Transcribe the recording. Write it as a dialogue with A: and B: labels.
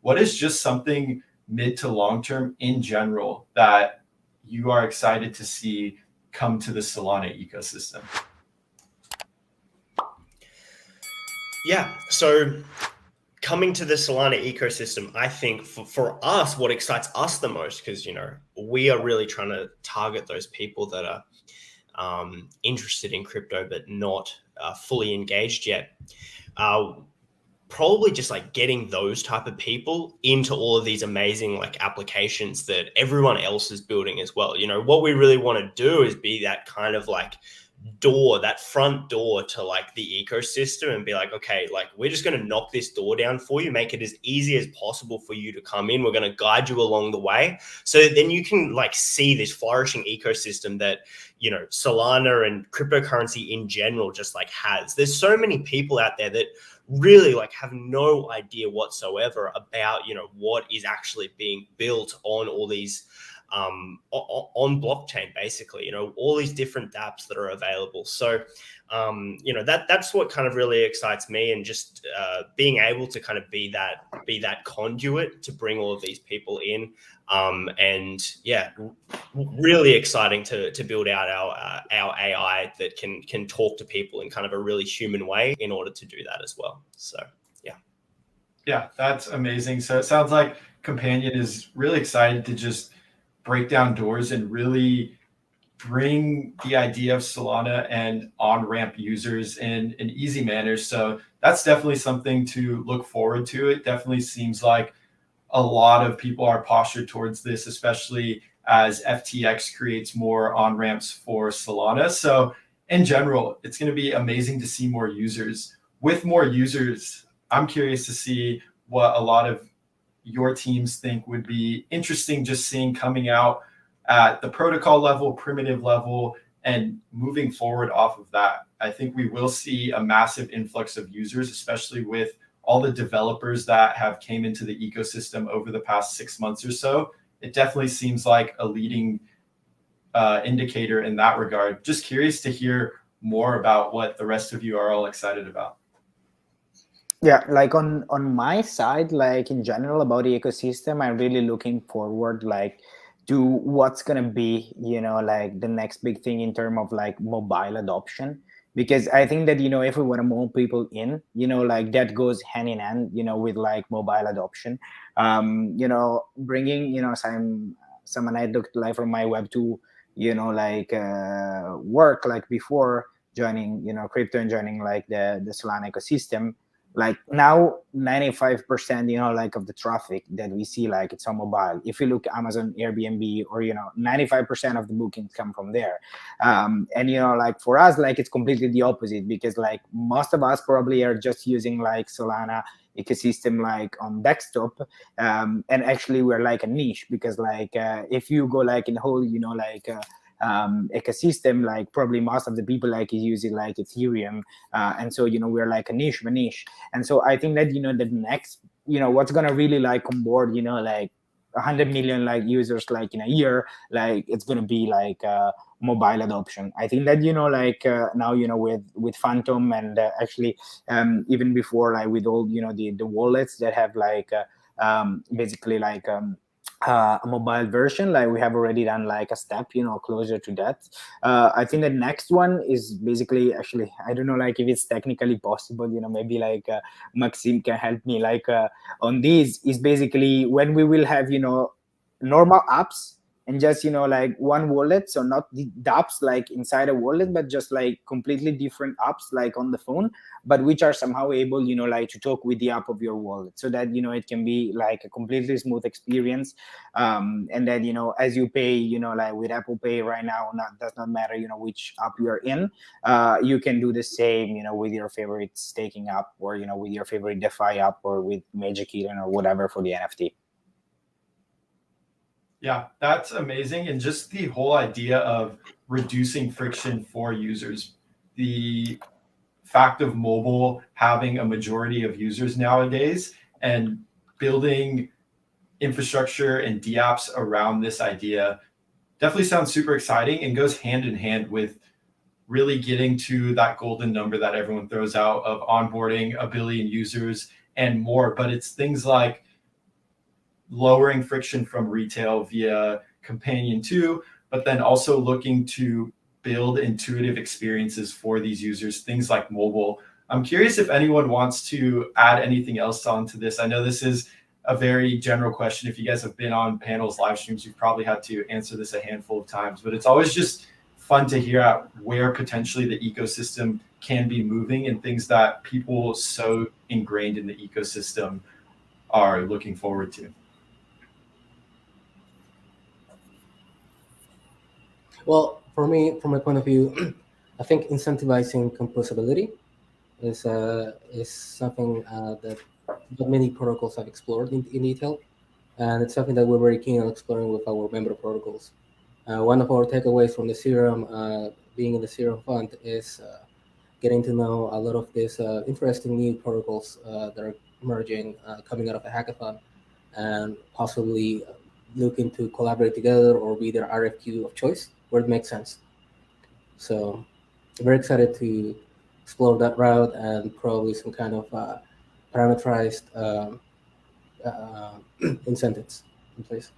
A: what is just something mid to long term in general that you are excited to see come to the Solana ecosystem?
B: Yeah, so coming to the Solana ecosystem, I think for us, what excites us the most, because, you know, we are really trying to target those people that are interested in crypto but not fully engaged yet. Probably just like getting those type of people into all of these amazing like applications that everyone else is building as well. You know, what we really want to do is be that kind of like door, that front door to like the ecosystem, and be like, okay, like we're just going to knock this door down for you, make it as easy as possible for you to come in. We're going to guide you along the way, so that then you can like see this flourishing ecosystem that, you know, Solana and cryptocurrency in general just like has. There's so many people out there that really like have no idea whatsoever about, you know, what is actually being built on all these on blockchain, basically, you know, all these different dApps that are available. So, you know, that's what kind of really excites me, and just being able to kind of be that conduit to bring all of these people in. And yeah, really exciting to build out our AI that can talk to people in kind of a really human way in order to do that as well. So
A: yeah, that's amazing. So it sounds like Companion is really excited to just break down doors and really bring the idea of Solana and on-ramp users in an easy manner. So that's definitely something to look forward to. It definitely seems like a lot of people are postured towards this, especially as FTX creates more on-ramps for Solana. So in general, it's going to be amazing to see more users. With more users, I'm curious to see what a lot of your teams think would be interesting just seeing coming out at the protocol level, primitive level, and moving forward off of that. I think we will see a massive influx of users, especially with all the developers that have came into the ecosystem over the past 6 months or so. It definitely seems like a leading indicator in that regard. Just curious to hear more about what the rest of you are all excited about.
C: Yeah, like on my side, like in general about the ecosystem, I'm really looking forward like to what's gonna be, you know, like the next big thing in terms of like mobile adoption. Because I think that, you know, if we want to move people in, you know, like that goes hand in hand, you know, with like mobile adoption. You know, bringing, you know, some anecdote like from my Web2, you know, like work like before joining, you know, crypto and joining like the Solana ecosystem. Like now 95%, you know, like of the traffic that we see, like it's on mobile. If you look Amazon, Airbnb, or, you know, 95% of the bookings come from there. And, you know, like for us, like it's completely the opposite, because like most of us probably are just using like Solana ecosystem like on desktop, and actually we're like a niche, because like if you go like in whole, you know, like ecosystem, like probably most of the people like is using like Ethereum, and so, you know, we're like a niche. And so I think that, you know, the next, you know, what's gonna really like on board, you know, like 100 million like users like in a year, like it's gonna be like mobile adoption. I think that, you know, like now, you know, with Phantom, and actually even before, like with all, you know, the wallets that have like basically like a mobile version, like we have already done like a step, you know, closer to that. I think the next one is basically, actually I don't know like if it's technically possible, you know, maybe like Maxime can help me like on this, is basically when we will have, you know, normal apps and just, you know, like one wallet, so not the apps like inside a wallet, but just like completely different apps like on the phone, but which are somehow able, you know, like to talk with the app of your wallet, so that, you know, it can be like a completely smooth experience. And then, you know, as you pay, you know, like with Apple Pay right now, does not matter, you know, which app you're in, you can do the same, you know, with your favorite staking app, or, you know, with your favorite DeFi app, or with Magic Eden or whatever for the NFT.
A: Yeah, that's amazing. And just the whole idea of reducing friction for users, the fact of mobile having a majority of users nowadays, and building infrastructure and dApps around this idea definitely sounds super exciting, and goes hand in hand with really getting to that golden number that everyone throws out of onboarding 1 billion users and more. But it's things like lowering friction from retail via Companion.to, but then also looking to build intuitive experiences for these users, things like mobile. I'm curious if anyone wants to add anything else onto this. I know this is a very general question. If you guys have been on panels, live streams, you've probably had to answer this a handful of times, but it's always just fun to hear out where potentially the ecosystem can be moving and things that people so ingrained in the ecosystem are looking forward to.
D: Well, for me, from my point of view, I think incentivizing composability is something that not many protocols have explored in detail, and it's something that we're very keen on exploring with our member protocols. One of our takeaways from the Serum, being in the Serum Fund, is getting to know a lot of these interesting new protocols that are emerging, coming out of the hackathon, and possibly looking to collaborate together or be their RFQ of choice where it makes sense. So I'm very excited to explore that route and probably some kind of parameterized incentives in place.